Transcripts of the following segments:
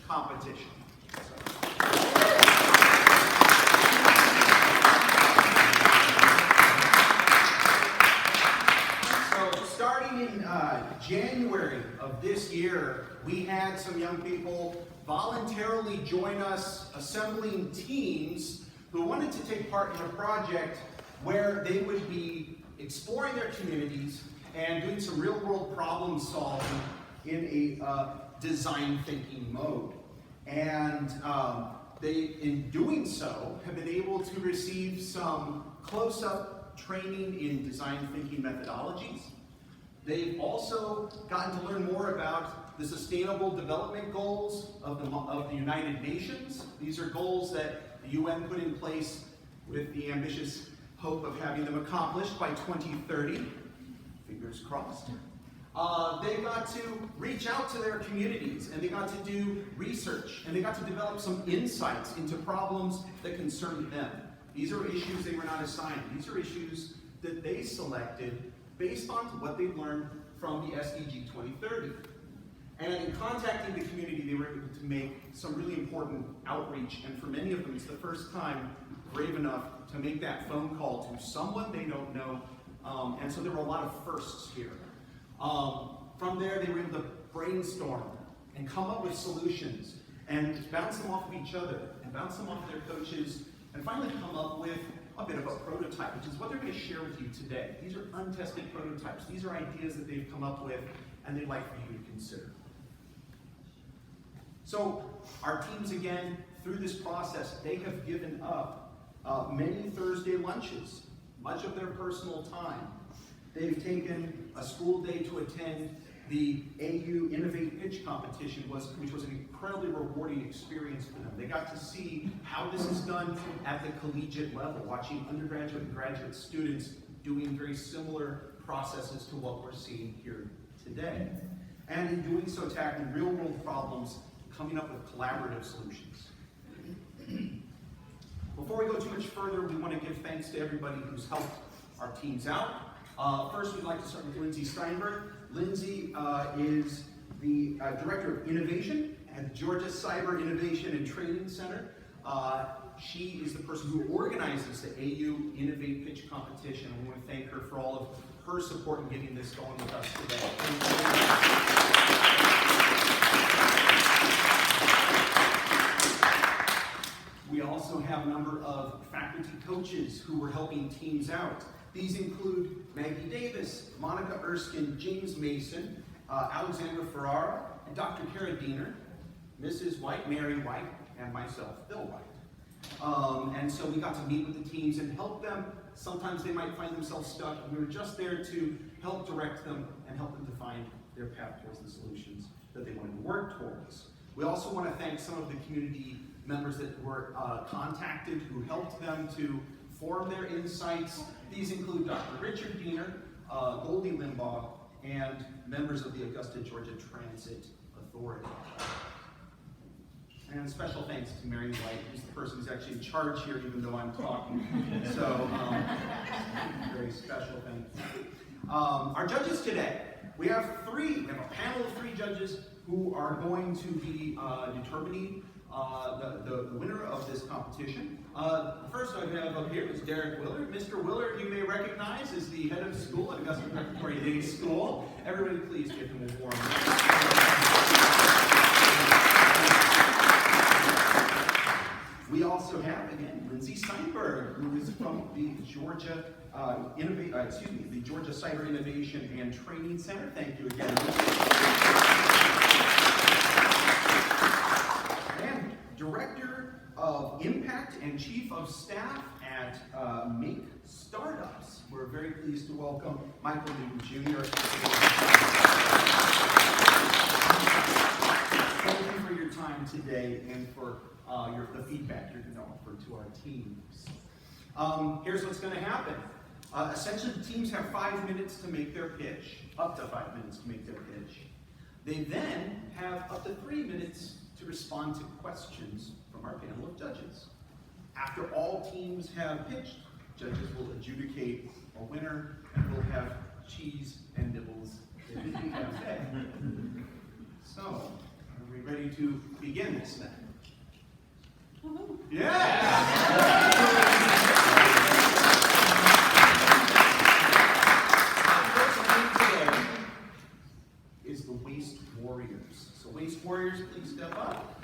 competition. So starting in January of this year, we had some young people voluntarily join us assembling teams who wanted to take part in a project where they would be exploring their communities and doing some real-world problem solving in a design thinking mode. And they, in doing so, have been able to receive some close-up training in design thinking methodologies. They've also gotten to learn more about the Sustainable Development Goals of the United Nations. These are goals that the UN put in place with the ambitious hope of having them accomplished by 2030. Fingers crossed. They got to reach out to their communities, and they got to do research, and they got to develop some insights into problems that concerned them. These are issues they were not assigned. These are issues that they selected based on what they've learned from the SDG 2030. And in contacting the community, they were able to make some really important outreach, and for many of them, it's the first time brave enough to make that phone call to someone they don't know, and so there were a lot of firsts here. From there, they were able to brainstorm and come up with solutions and bounce them off of each other and bounce them off their coaches and finally come up with a bit of a prototype, which is what they're going to share with you today. These are untested prototypes. These are ideas that they've come up with and they'd like for you to consider. So our teams, again, through this process, they have given up many Thursday lunches, much of their personal time. They've taken a school day to attend the AU Innovate Pitch competition, which was an incredibly rewarding experience for them. They got to see how this is done at the collegiate level, watching undergraduate and graduate students doing very similar processes to what we're seeing here today. And in doing so, tackling real-world problems, coming up with collaborative solutions. Before we go too much further, we want to give thanks to everybody who's helped our teams out. First, we'd like to start with Lindsay Steinberg. Lindsay is the Director of Innovation at the Georgia Cyber Innovation and Training Center. She is the person who organizes the AU Innovate Pitch competition, and we want to thank her for all of her support in getting this going with us today. We also have a number of faculty coaches who were helping teams out. These include Maggie Davis, Monica Erskine, James Mason, Alexandra Ferrara, and Dr. Kara Diener, Mrs. White, Mary White, and myself, Bill White. And so we got to meet with the teams and help them. Sometimes they might find themselves stuck, and we were just there to help direct them and help them to find their path towards the solutions that they wanted to work towards. We also want to thank some of the community members that were contacted who helped them to form their insights. These include Dr. Richard Diener, Goldie Limbaugh, and members of the Augusta, Georgia Transit Authority. And special thanks to Mary White, who's the person who's actually in charge here, even though I'm talking. So, very special thank you. Our judges today, we have a panel of 3 judges who are going to be determining the winner of this competition. First I have up here is Derek Willard. Mr. Willard, you may recognize, is the head of school at Augusta Preparatory Day School. Everybody please give him a warm We also have, again, Lindsay Steinberg, who is from the Georgia the Georgia Cyber Innovation and Training Center. Thank you again, and Director of Impact and Chief of Staff at Make Startups. We're very pleased to welcome Michael Newton Jr. Thank you for your time today and for the feedback you're going to offer to our teams. Here's what's going to happen. Essentially, the teams have 5 minutes to make their pitch, up to 5 minutes to make their pitch. They then have up to 3 minutes to respond to questions from our panel of judges. After all teams have pitched, judges will adjudicate a winner, and we'll have cheese and nibbles in the cafe. So, are we we ready to begin this then? Yeah. Our first name today is the Waste Warriors. So Waste Warriors, please step up.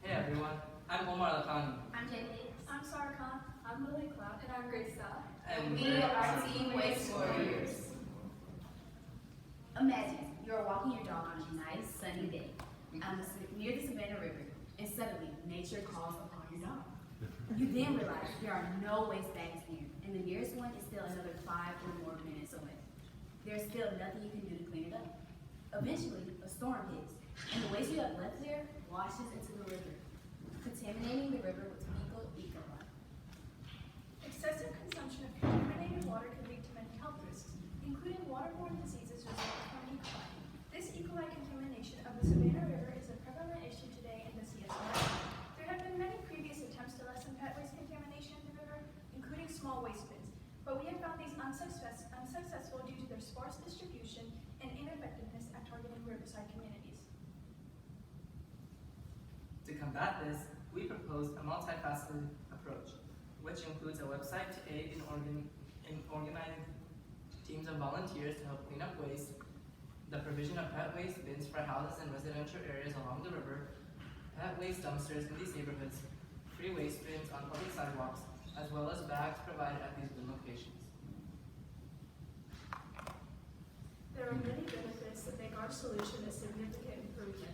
Hey everyone, I'm Omar Al-Khani. I'm Jaylee. I'm Sarah Khan. I'm Lily Cloud. And I'm Grace. And We are Team Waste Warriors. Imagine you are walking your dog on a nice sunny day near the Savannah River, and suddenly nature calls upon your dog. You then realize there are no waste bags near, and the nearest one is still another 5 or more minutes away. There's still nothing you can do to clean it up. Eventually, a storm hits, and the waste you have left there washes into the river, contaminating the river with fecal E. coli. Excessive consumption of contaminated water could lead to many health risks, including waterborne diseases resulting from E. coli. This E. coli contamination of the Savannah River is a prevalent issue today in the CSR. There have been many previous attempts to lessen pet waste contamination in the river, including small waste bins, but we have found these unsuccessful due to their sparse distribution and ineffectiveness at targeting riverside communities. To combat this, we proposed a multifaceted approach, which includes a website to aid in organizing teams of volunteers to help clean up waste, the provision of pet waste bins for houses and residential areas along the river, pet waste dumpsters in these neighborhoods, free waste bins on public sidewalks, as well as bags provided at these bin locations. There are many benefits that make our solution a significant improvement.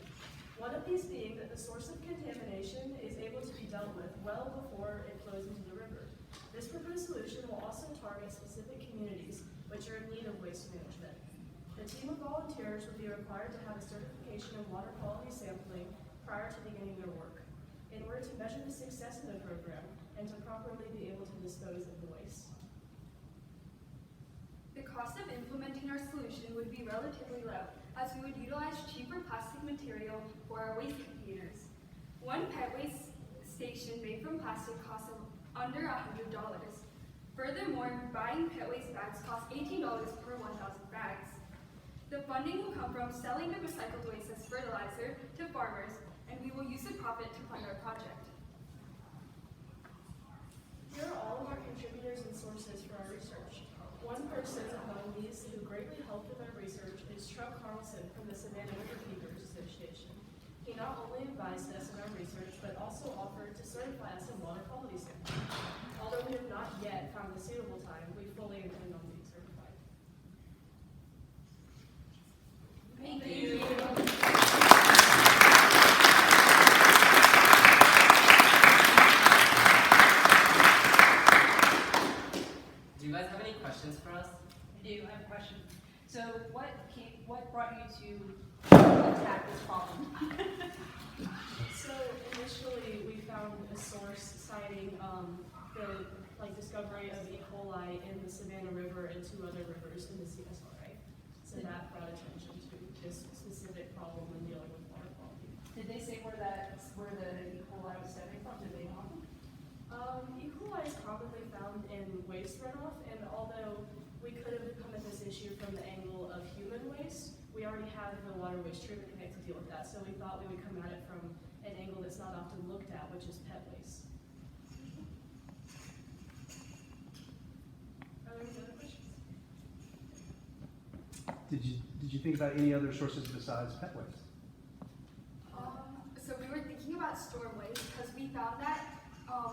One of these being that the source of contamination is able to be dealt with well before it flows into the river. This proposed solution will also target specific communities which are in need of waste management. The team of volunteers will be required to have a certification in water quality sampling prior to beginning their work, in order to measure the success of the program and to properly be able to dispose of the waste. The cost of implementing our solution would be relatively low, as we would utilize cheaper plastic material for our waste containers. One pet waste station made from plastic costs under $100. Furthermore, buying pet waste bags costs $18 per 1,000 bags. The funding will come from selling the recycled waste as fertilizer to farmers, and we will use the profit to fund our project. Here are all of our contributors and sources for our research. One person among these who greatly helped with our research is Chuck Carlson from the Savannah River Keepers Association. He not only advised us in our research, but also offered to certify us in water quality sampling. Although we have not yet found a suitable time, we fully intend on being certified. Thank you. Do you guys have any questions for us? I do. I have a question. So, what brought you to attack this problem? So initially, we found a source citing the discovery of E. coli in the Savannah River and 2 other rivers in the CSRA. So that brought attention to this specific problem in dealing with water quality. Did they say where the E. coli was stemming from? Did they know? E. coli is commonly found in waste runoff, and although we could have come at this issue from the angle of human waste, we already have the water waste treatment plant to deal with that. So we thought we would come at it from an angle that's not often looked at, which is pet waste. Are there any other questions? Did you think about any other sources besides pet waste? So we were thinking about storm waste because we found that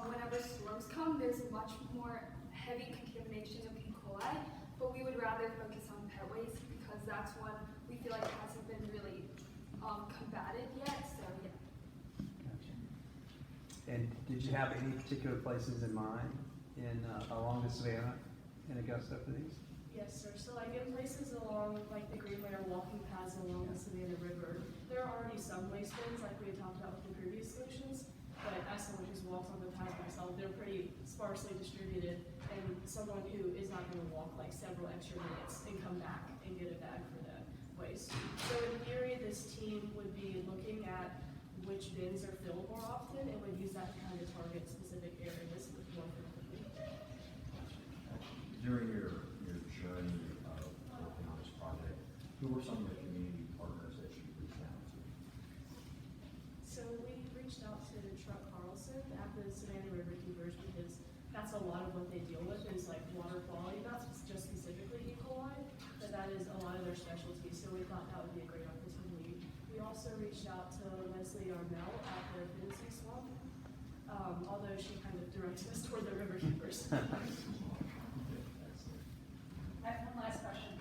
whenever storms come, there's much more heavy contamination of E. coli, but we would rather focus on pet waste because that's one we feel like hasn't been really combated yet, so yeah. Gotcha. And did you have any particular places in mind along the Savannah in Augusta for these? Yes, sir. So like in places along like the greenway or walking paths along the Savannah River, there are already some waste bins like we had talked about with the previous solutions, but as someone who's walked on the paths myself, they're pretty sparsely distributed, and someone who is not going to walk like several extra minutes and come back and get a bag for the waste waste. So in theory, this team would be looking at which bins are filled more often and would use that to kind of target specific areas more frequently. During your journey of working on this project, who were some of the community partners that you reached out to? So we reached out to Truck Carlson at the Savannah River Keepers because that's a lot of what they deal with is like water quality, not just specifically E. coli, but that is a lot of their specialty. So we thought that would be a great opportunity. We also reached out to Leslie Armel at the Finney Swamp, although she kind of directed us toward the River Keepers. I have one last question.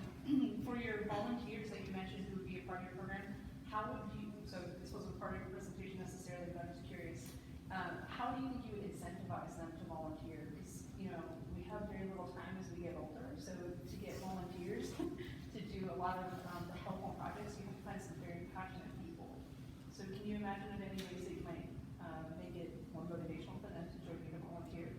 For your volunteers that you mentioned who would be a part of your program, how would you, so this wasn't part of your presentation necessarily, but I'm just curious, how do you think you would incentivize them to volunteer? Because, you know, we have very little time as we get older, so to get volunteers to do a lot of the helpful projects, you have to find some very passionate people. So can you imagine of any ways that you might make it more motivational for them to join you to volunteer?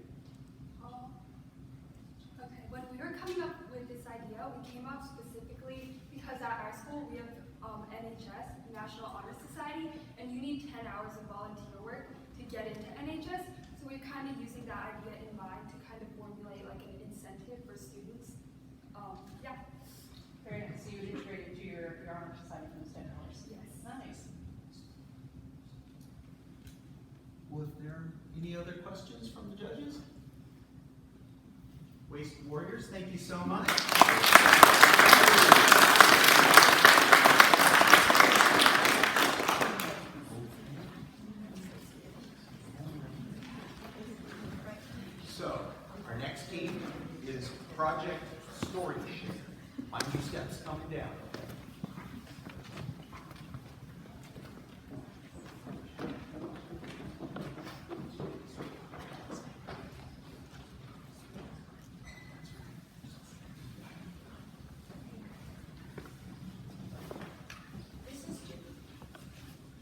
Okay, when we were coming up with this idea, we came up specifically because at our school we have NHS, National Honor Society, and you need 10 hours of volunteer work to get into NHS. So we're kind of using that idea in mind to kind of formulate like an incentive for students. Yeah. Very nice. So you would integrate it into your honor society for those 10 hours? Yes. Nice. Was there any other questions from the judges? Waste Warriors, thank you so much. So, our next team is Project Story Share. My new steps coming down. This is Jimmy.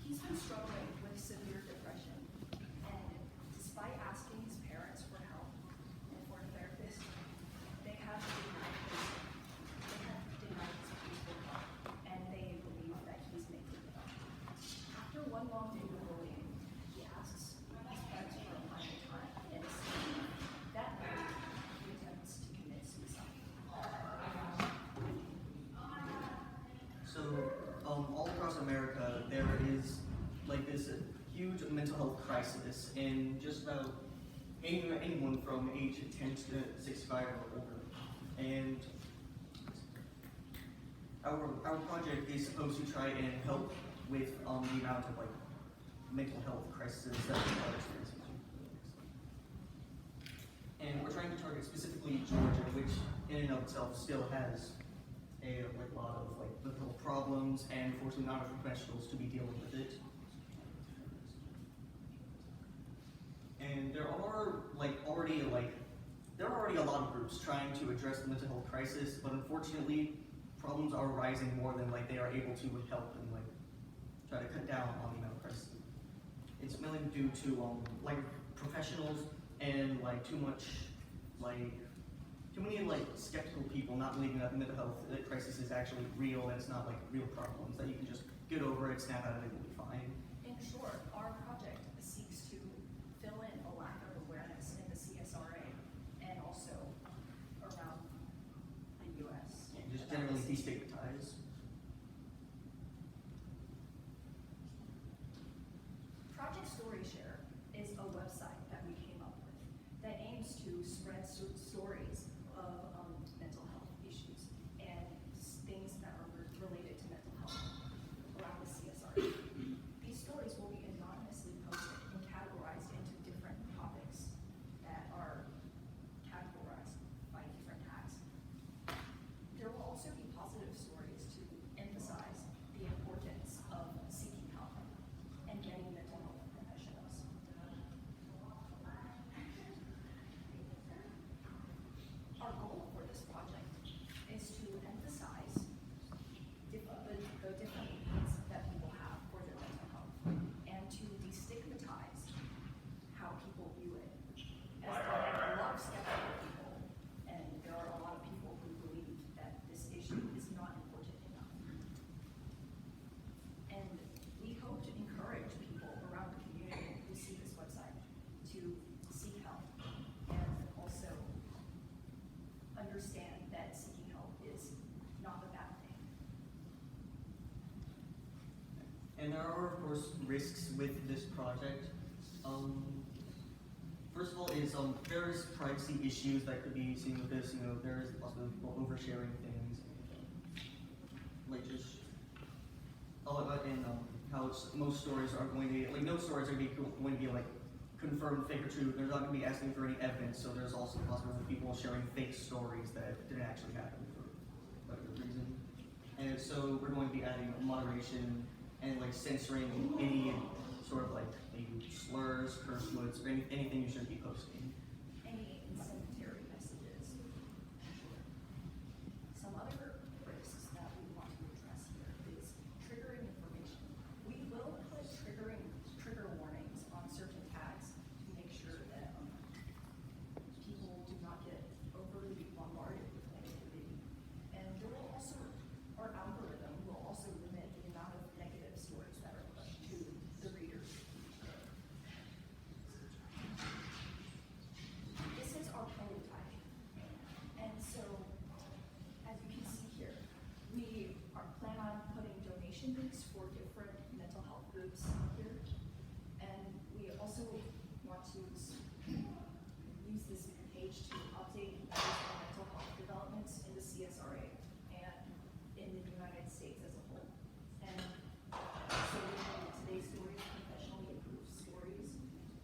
He's been struggling with severe depression, and despite asking his parents for help and for a therapist, they have denied his people help, and they believe that he's making it up. After one long day of bullying, he asks his parents for a final time, and that night he attempts to commit suicide. So, all across America, there is like this huge mental health crisis in just about anyone from age 10 to 65 or older. And our project is supposed to try and help with the amount of like mental health crises that people are experiencing. And we're trying to target specifically Georgia, which in and of itself still has a lot of mental problems, and unfortunately not enough professionals to be dealing with it. And there are already a lot of groups trying to address the mental health crisis, but unfortunately problems are rising more than they are able to help and try to cut down on the amount of crisis. It's mainly due to professionals and too many skeptical people not believing that the mental health crisis is actually real and it's not real problems that you can just get over it, snap out of it, will be fine. In short, our project seeks to fill in a lack of awareness in the CSRA and also around the U.S. And just generally destigmatize. Project StoryShare is a website that we came up with that aims to spread stories of mental health issues and things that are related to mental health around the CSRA. These stories will be anonymously posted and categorized into different topics that are categorized by different tags. There will also be positive And there are, of course, risks with this project. First of all, there's privacy issues that could be seen with this. There is possibly people oversharing things, like just and how most stories are going to be like no stories are going to be like confirmed fake or true. They're not going to be asking for any evidence, so there's also the possibility of people sharing fake stories that didn't actually happen for whatever reason. And so we're going to be adding moderation and like censoring any sort of like maybe slurs, curse words, or anything you shouldn't be posting. Any incendiary messages. Some other risks that we want to address here is triggering information. We will put trigger warnings on certain tags to make sure that people do not get overly bombarded with negativity. And there will also, our algorithm will also limit the amount of negative stories that are pushed to the readers. This is our prototype. And so, as you can see here, we plan on putting donation links for different mental health groups here. And we also want to use this page to update mental health developments in the CSRA and in the United States as a whole. And so we have today's stories, professionally improved stories,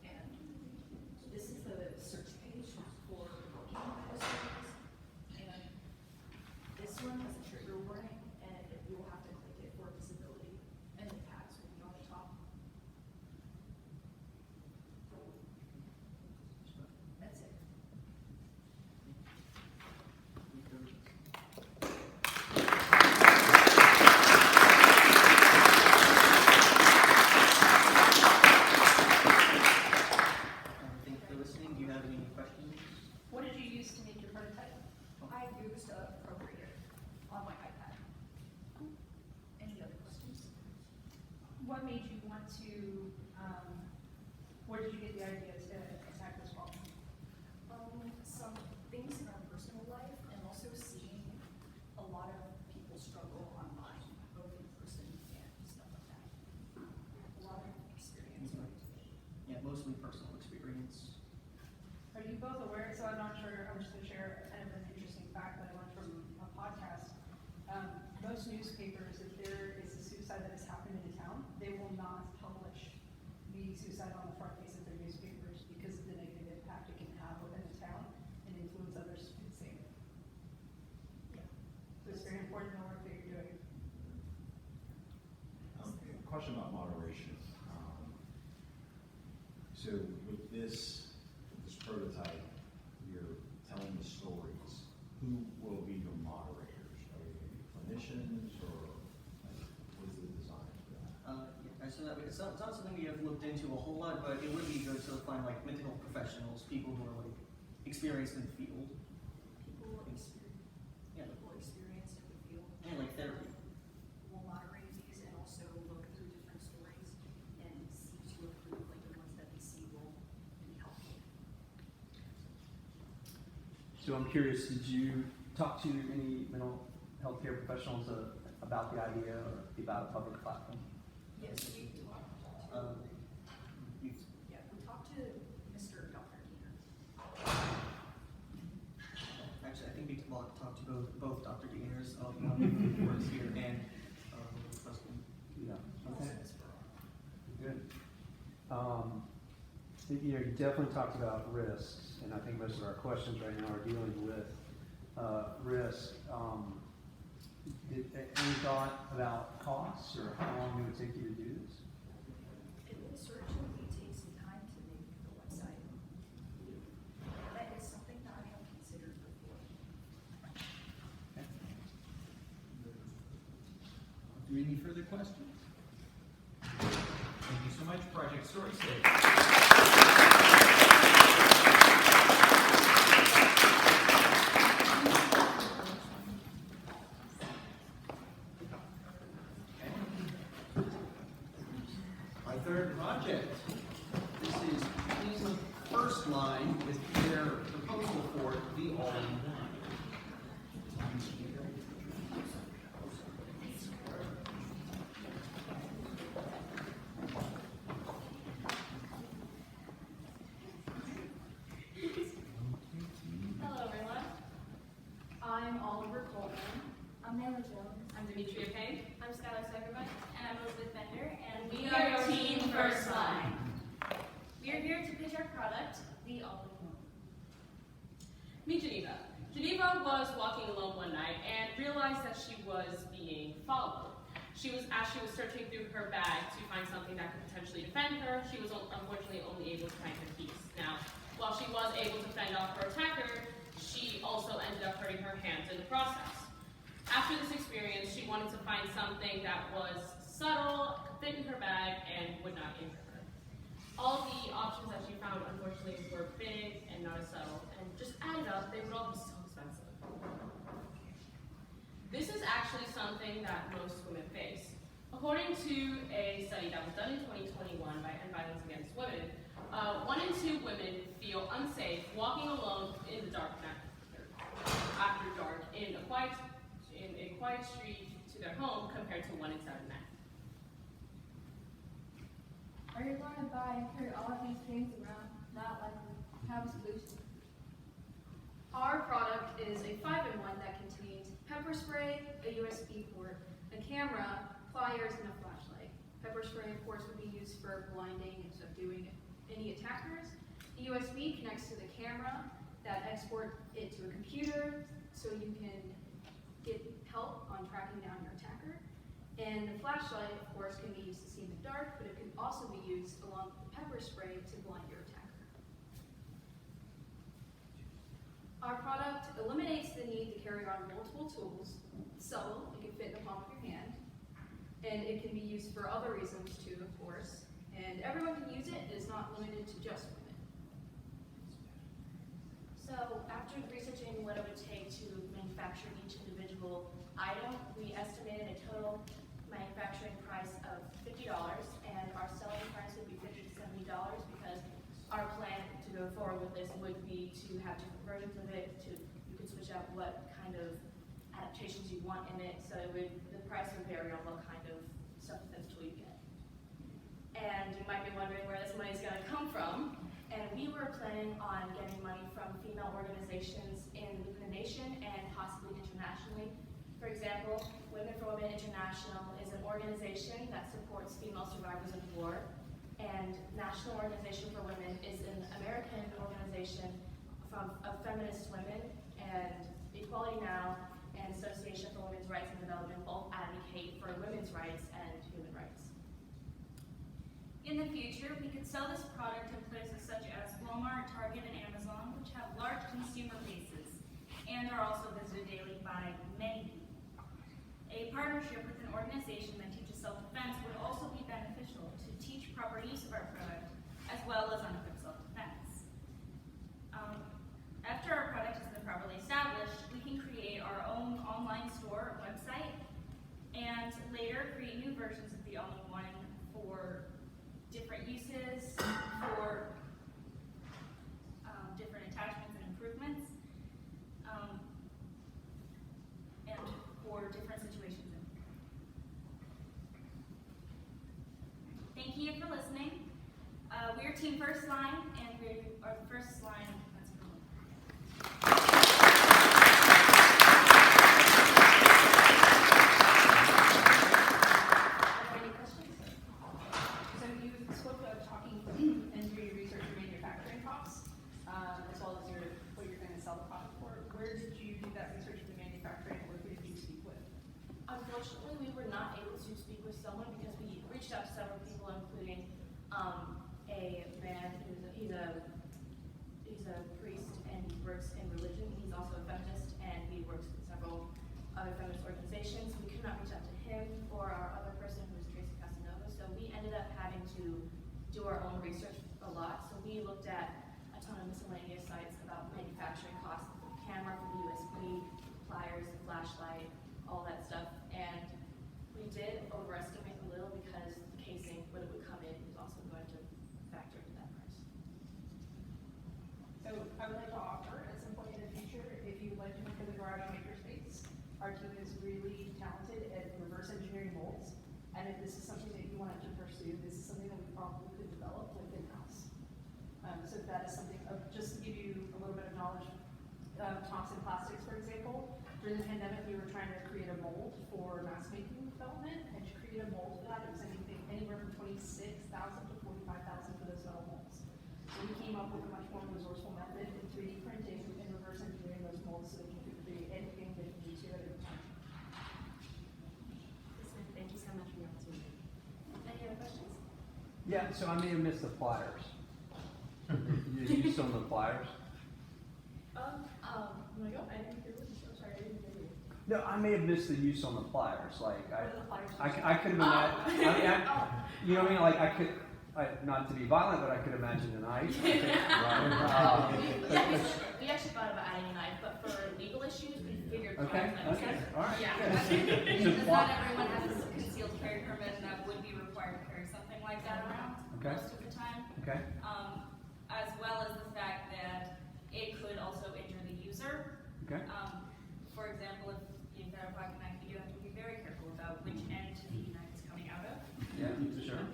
and this is the search page for working with stories. And this one has a trigger warning, and you will have to click it for visibility, and the tags will be on the top. That's it. Thank you for listening. Do you have any questions? What did you use to make your prototype? I used a Procreate on my iPad. Any other questions? What made you want to, where did you get the idea to attack this problem? Some things in our personal life, and also seeing a lot of people struggle online, both in person and stuff like that. A lot of experience. Yeah, mostly personal experience. Are you both aware, so I'm not sure, I'm just gonna share kind of an interesting fact that I learned from a podcast. Most newspapers, if there is a suicide that has happened in a town, they will not publish the suicide on the front page of their newspapers because of the negative impact it can have within the town and influence others to do the same. Yeah. So it's very important the work that you're doing. Question about moderation. So with this prototype, you're telling the stories. Who will be your moderators? Are they going to be clinicians, or what is the design for that? So that it's not something we have looked into a whole lot, but it would be good to find like mental health professionals, people who are like experienced in the field, People experienced yeah, in the field and like therapy. will moderate these and also look through different stories and seek to improve like the ones that they see will be helpful. So I'm curious, did you talk to any mental health care professionals about the idea or about a public platform? Yes, we talked we talked to Mr. Dr. Diener. Actually, I think we talked to both Dr. Dieners who works here and Preston. Yeah. Also Okay. Ms. Burrow. Good. You definitely talked about risks, and I think most of our questions right now are dealing with risk. Any thought about costs or how long it would take you to do this? It will certainly take some time to make the website. That is something that I have considered before. Do any further questions? Thank you so much, Project Story State. My third project. This is in the first line with their proposal for the all-in-one. First Line. We are here to pitch our product, the all-in-one. Meet Geneva. Geneva was walking alone one night and realized that she was being followed. As she was searching through her bag to find something that could potentially defend her, she was unfortunately only able to find her keys. Now, while she was able to fend off her attacker, she also ended up hurting her hands in the process. After this experience, she wanted to find something that was subtle, could fit in her bag, and would not injure her. All the options that she found, unfortunately, were big and not as subtle, and just added up, they would all be so expensive. This is actually something that most women face. According to a study that was done in 2021 by End Violence Against Women, 1 in 2 women feel unsafe walking alone in the dark after dark in a quiet street to their home compared to 1 in 7 men. Are you going to buy and carry all of these things around? Not likely. Have a solution. Our product is a 5-in-1 that contains pepper spray, a USB port, a camera, pliers, and a flashlight. Pepper spray, of course, would be used for blinding and subduing any attackers. The USB connects to the camera that exports it to a computer so you can get help on tracking down your attacker. And the flashlight, of course, can be used to see in the dark, but it can also be used along with the pepper spray to blind your attacker. Our product eliminates the need to carry on multiple tools. It's subtle, it can fit in the palm of your hand, and it can be used for other reasons too, of course. And everyone can use it, it's not limited to just women. So after researching what it would take to manufacture each individual item, we estimated a total manufacturing price of $50, and our selling price would be $50 to $70 because our plan to go forward with this would be to have different versions of it. You could switch out what kind of adaptations you want in it, so the price would vary on what kind of substance tool you get. And you might be wondering where this money is going to come from. And we were planning on getting money from female organizations in the nation and possibly internationally. For example, Women for Women International is an organization that supports female survivors of war. And National Organization for Women is an American organization of feminist women, and Equality Now and Association for Women's Rights and Development both advocate for women's rights and human rights. In the future, we could sell this product to places such as Walmart, Target, and Amazon, which have large consumer bases and are also visited daily by many people. A partnership with an organization that teaches self-defense would also be beneficial to teach proper use of our product, as well as unequipped self-defense. After our product has been properly established, we can create our own online store or website, and later create new versions of the all-in-one for different uses, for different attachments and improvements, and for different situations. Thank you for listening. We're Team First Line, and we are the first line that's promoted. Any questions? So you spoke about talking and doing your research for manufacturing costs, as well as what you're going to sell the product for. Where did you do that research for the manufacturing, or who did you speak with? Unfortunately, we were not able to speak with someone because we reached out to several people, including a man he's a priest and he works in religion. He's also a feminist and he works with several other feminist organizations. We could not reach out to him or our other person who was Tracy Casanova, so we ended up having to do our own research a lot. So we looked at a ton of miscellaneous sites about manufacturing costs, the camera, for the USB, pliers, the flashlight, all that stuff. And we did overestimate a little because the casing, when it would come in, was also going to factor into that price. So I would like to offer at some point in the future, if you would like to come to the garage makerspace, our team is really talented at reverse engineering molds. And if this is something that you wanted to pursue, this is something that we probably could develop within house. So that is something, just to give you a little bit of knowledge, Thompson Plastics, for example, during the pandemic, we were trying to create a mold for mask making development, and to create a mold for that, it was anywhere from $26,000 to 45,000 for those metal molds. So we came up with a much more resourceful method in 3D printing and reverse engineering those molds so that you could create anything that you need to at any time. Thank you so much for the opportunity. Any other questions? Yeah, so I may have missed the pliers. You use some of the pliers? Want to go? I didn't hear what you said. I'm sorry, I didn't hear you. No, I may have missed the use on the pliers, like, What are the pliers? I could have imagined, you know what I mean, like, not to be violent, but I could imagine a knife. We actually thought about adding a knife, but for legal issues, we figured. Okay, all right. Yeah, good. because not everyone has a concealed carry permit, and that would be required to carry something like that around Okay. most of the time. Okay, As well as the fact that it could also injure the user. okay, For example, if you've got a pocket knife, you do have to be very careful about which end the knife is coming out of. yeah, sure.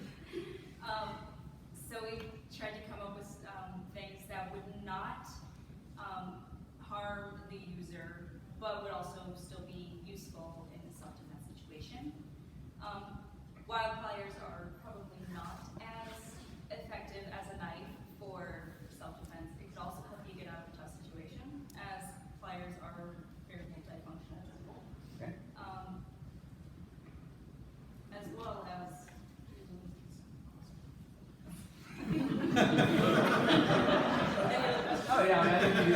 So we tried to come up with things that would not harm the user, but would also still be useful in the self-defense situation. While pliers are probably not as effective as a knife for self-defense, it could also help you get out of a tough situation, as pliers are very multifunctional. Okay. As well as Oh, yeah, I mean, I think you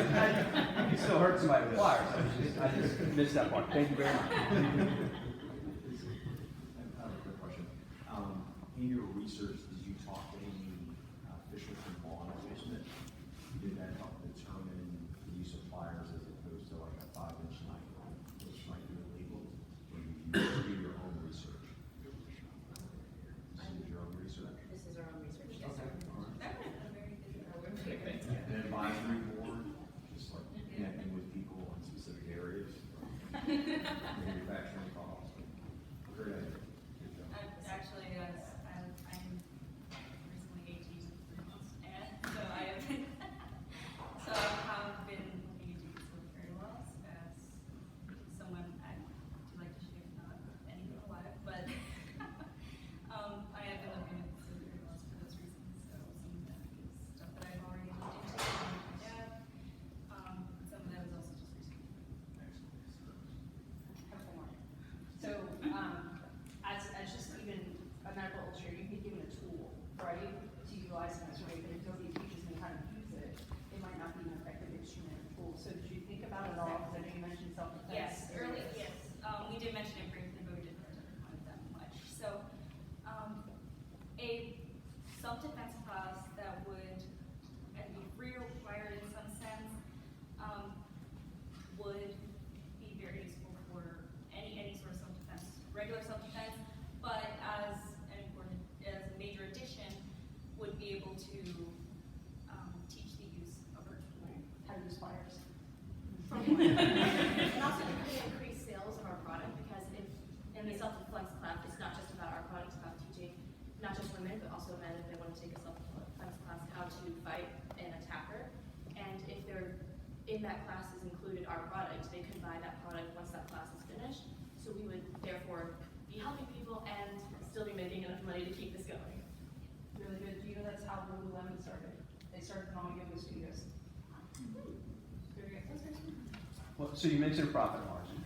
can still hurt somebody with pliers, I just missed that part, thank you very much. I have a quick question. In your research, did you talk to any officials from law enforcement? Did that help determine the use of pliers as opposed to like a 5-inch knife, which might be illegal? Or you do your own research? This is your own research? This is our own research. Okay, all right. that would have been a very good program. An advisory board, just like connecting with people in specific areas, manufacturing costs. Great idea. Good job. Actually, I'm recently 18 months, and so I have been, so I've been looking into this work very well as someone I do like to shave, not anyone alive, but I have been looking at this work very well for those reasons. So some of that is stuff that I've already looked into with my dad. Some of that is also just recently. Couple more. So, as just even a medical illustrator, you can be given a tool, right, to utilize in this way, but if nobody teaches me how to use it, it might not be an effective instrument or tool. So did you think about it all? Because I know you mentioned self-defense. Yes, yes. We did mention it briefly, but we didn't touch on it that much. So, a self-defense class that would be free or required in some sense would be very useful for any sort of self-defense, regular self-defense, but as a major addition, would be able to teach the use of a tool. How to use pliers. And also it could increase sales of our product, because if in the self-defense class, it's not just about our product, it's about teaching not just women, but also men if they want to take a self-defense class, how to fight an attacker. And if they're in that class is included our product, they could buy that product once that class is finished. So we would therefore be helping people and still be making enough money to keep this going. Really good. Do you know that's how Lululemon started? They started on yoga studios. Very good. Well, so you mentioned profit margin,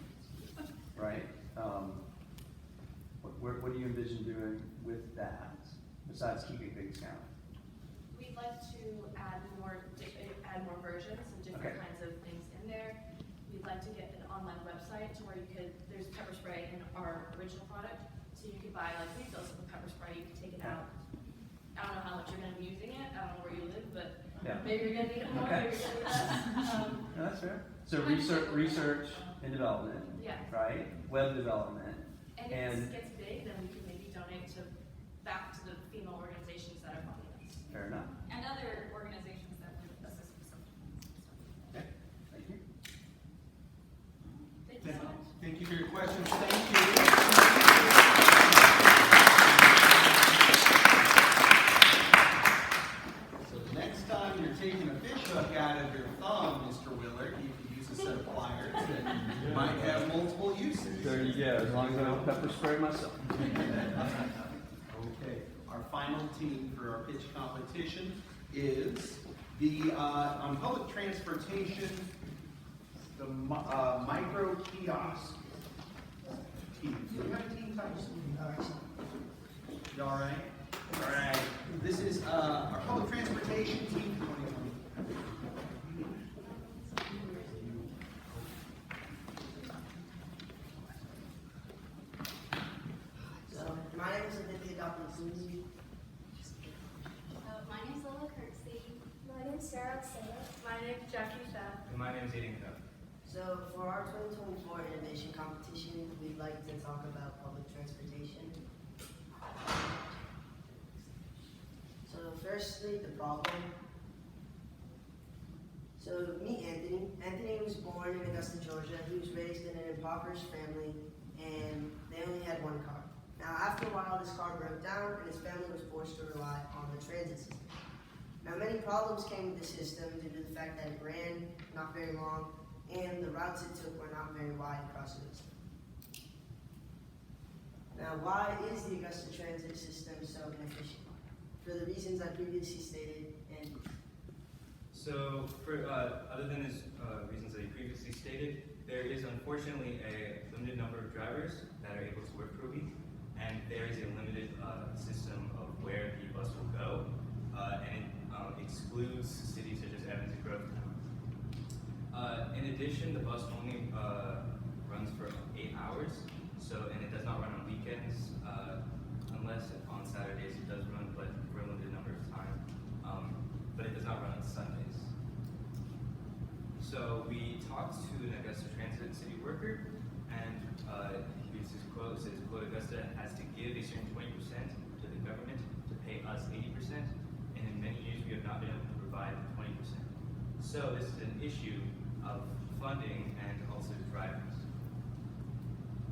right? What do you envision doing with that, besides keeping things down? We'd like to add more versions and different Okay. kinds of things in there. We'd like to get an online website to where there's pepper spray in our original product, so you could buy like refills of the pepper spray, you can take it out. I don't know how much you're gonna be using it, I don't know where you live, but Yeah. maybe you're gonna need it more, Okay. maybe you're gonna need less. No, that's fair. So research and development, Yeah, right? Web development, and if And- this gets big, then we can maybe donate back to the female organizations that are funding us. fair enough. And other organizations that would assist with self-defense. Okay, thank you. Thank you so much. Thank you for your questions. Thank you. So the next time you're taking a fish hook out of your thumb, Mr. Willard, you can use a set of pliers that might have multiple uses. There you go, as long as I don't pepper spray myself. Okay. our final team for our pitch competition is the, on public transportation, the micro kiosk team. Do we have a team title? You all right? All right. This is our public transportation team for 2020. So, my name is Olivia Doppler-Susie. My name's Lola Kirksey. My name's Sarah Sena. My name's Jackie Seth. And my name is Aiden Cook. So, for our 2024 innovation competition, we'd like to talk about public transportation. So, firstly, the problem. So, meet Anthony. Anthony was born in Augusta, Georgia. He was raised in an impoverished family, and they only had one car. Now, after a while, this car broke down, and his family was forced to rely on the transit system. Now, many problems came with the system due to the fact that it ran not very long, and the routes it took were not very wide crossways. Now, why is the Augusta transit system so inefficient? For the reasons I previously stated, and So, for other than his reasons that he previously stated, there is unfortunately a limited number of drivers that are able to work per week, and there is a limited system of where the bus will go, and it excludes cities such as Evans and Grovetown. In addition, the bus only runs for 8 hours, and it does not run on weekends, unless on Saturdays it does run, but for a limited number of time. But it does not run on Sundays. So we talked to an Augusta Transit City worker, and here's his quote. It says, quote, Augusta has to give a certain 20% to the government to pay us 80%, and in many years we have not been able to provide 20%. So this is an issue of funding and also drivers.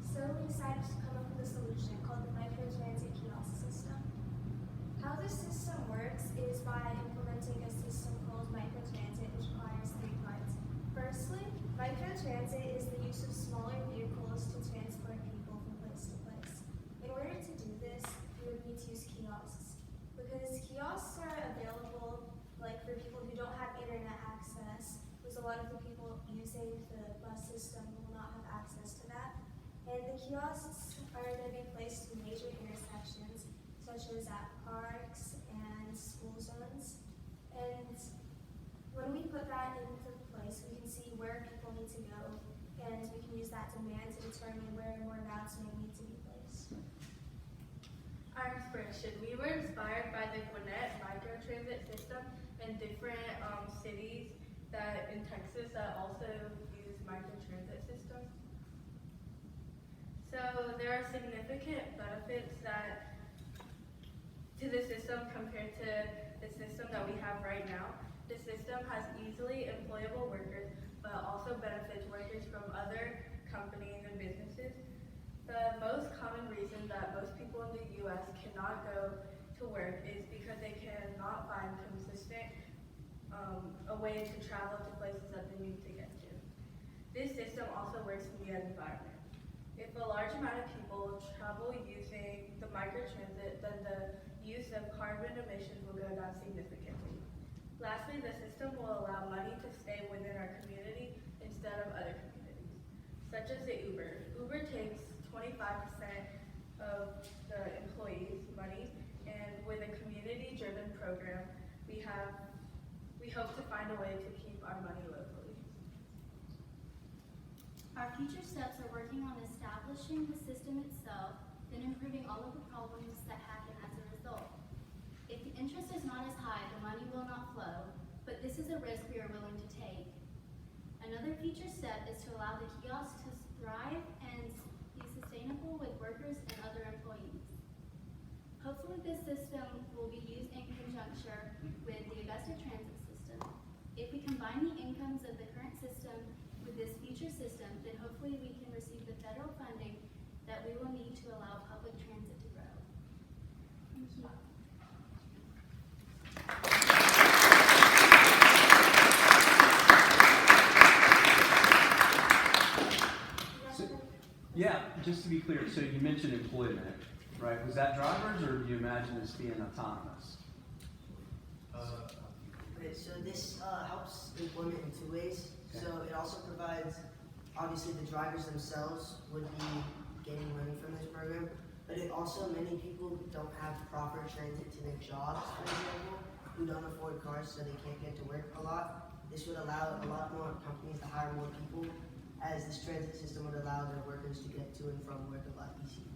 So we decided to come up with a solution called the microtransit kiosk system. How this system works is by implementing a system called microtransit, which requires 3 parts. Firstly, microtransit is the use of smaller vehicles to transport people from place to place. In order to do this, we would need to use kiosks. Because kiosks are available like for people who don't have internet access, because a lot of the people using the bus system will not have access to that. And the kiosks are going to be placed in major intersections, such as at parks and school zones. And when we put that into place, we can see where people need to go, and we can use that demand to determine where more routes may need to be placed. Our inspiration. We were inspired by the Gwinnett microtransit system in different cities in Texas that also use microtransit systems. So there are significant benefits to the system compared to the system that we have right now. The system has easily employable workers, but also benefits workers from other companies and businesses. The most common reason that most people in the U.S. cannot go to work is because they cannot find consistent a way to travel to places that they need to get to. This system also works in the environment. If a large amount of people travel using the microtransit, then the use of carbon emissions will go down significantly. Lastly, the system will allow money to stay within our community instead of other communities, such as the Uber. Uber takes 25% of the employees' money, and with a community-driven program, we hope to find a way to keep our money locally. Our future steps are working on establishing the system itself, then improving all of the problems that happen as a result. If the interest is not as high, the money will not flow, but this is a risk we are willing to take. Another future step is to allow the kiosk to thrive and be sustainable with workers and other employees. Hopefully this system will be used in conjunction with the Augusta transit system. If we combine the incomes of the current system with this future system, then hopefully we can receive the federal funding that we will need to allow public transit to grow. Thank you. Yeah, just to be clear, so you mentioned employment. right? Was that drivers, or do you imagine this being autonomous? Okay, so this helps employment in two ways. Okay. So it also provides, obviously the drivers themselves would be getting money from this program, but it also, many people don't have proper transit to their jobs, for example, who don't afford cars so they can't get to work a lot. This would allow a lot more companies to hire more people, as this transit system would allow their workers to get to and from work a lot easier.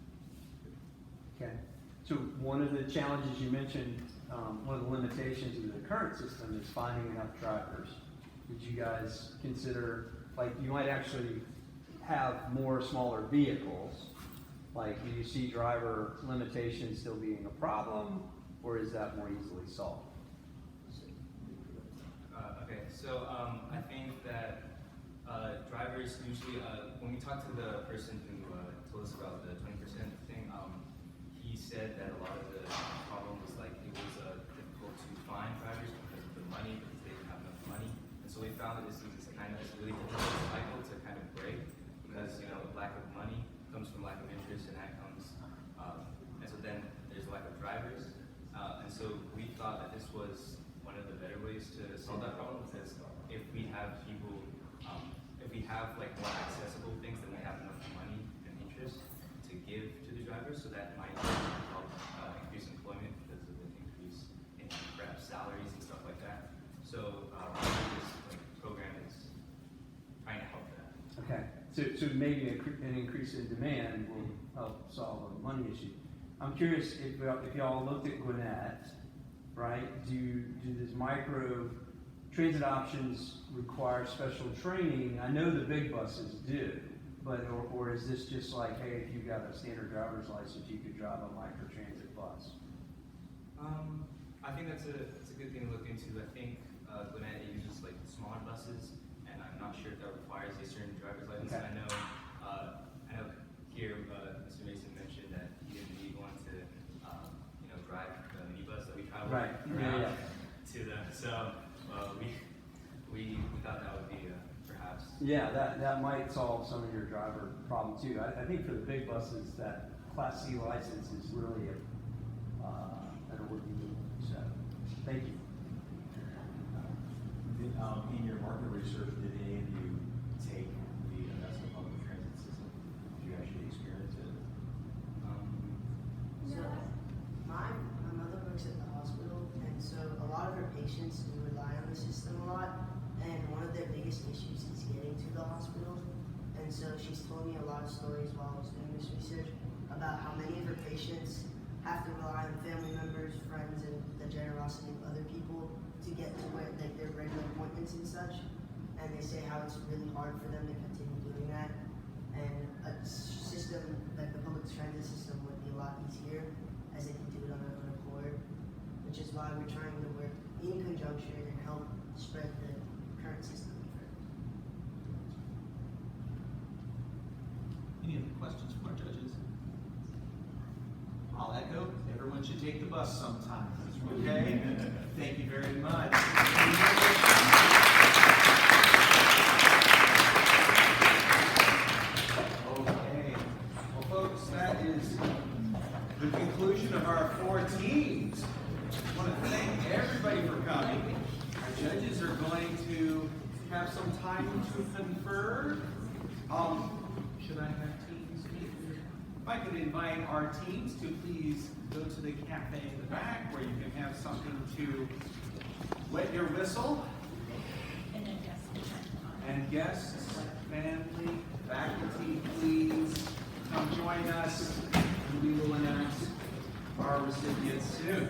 Okay, so one of the challenges you mentioned, one of the limitations of the current system is finding enough drivers. Did you guys consider, like, you might actually have more smaller vehicles? Like, do you see driver limitations still being a problem, or is that more easily solved? Okay, so I think that drivers usually, when we talked to the person who told us about the 20% thing, he said that a lot of the problem was like it was difficult to find drivers because of the money, because they didn't have enough money. And so we found that this is kind of a really difficult cycle to kind of break, because lack of money comes from lack of interest, and that comes, and so then there's a lack of drivers. And so we thought that this was one of the better ways to solve that problem, because if we have people, if we have like more accessible things, then we have enough money and interest to give to the drivers, so that might help increase employment because of the increase in perhaps salaries and stuff like that. So this program is trying to help that. Okay, so maybe an increase in demand will help solve a money issue. I'm curious if y'all looked at Gwinnett, right? Do these micro transit options require special training? I know the big buses do, but or is this just like, hey, if you got a standard driver's license, you could drive a micro transit bus? I think that's a good thing to look into. I think Gwinnett uses like smaller buses, and I'm not sure if that requires a certain driver's license. Okay. I know here Mr. Mason mentioned that he didn't need one to drive the minibus that we travel Right. around Yeah. to the. So we thought that would be perhaps. Yeah, that might solve some of your driver problem too. I think for the big buses, that Class C license is really an ordeal. So, thank you. In your market research, did any of you take the Augusta public transit system? Did you actually experience it? So my mother works at the hospital, and so a lot of her patients do rely on the system a lot, and one of their biggest issues is getting to the hospital. And so she's told me a lot of stories while I was doing this research about how many of her patients have to rely on family members, friends, and the generosity of other people to get to where their regular appointments and such. And they say how it's really hard for them to continue doing that. And a system like the public transit system would be a lot easier, as they can do it on their own accord, which is why we're trying to work in conjunction and help spread the current system further. Any other questions from our judges? I'll echo, everyone should take the bus sometime, okay? Thank you very much. Okay, well folks, that is the conclusion of our 4 teams. I want to thank everybody for coming. Our judges are going to have some time to confer. Should I have teams meet? If I could invite our teams to please go to the cafe in the back where you can have something to wet your whistle. And guests, family, faculty, please come join us, and we will announce our recipients soon.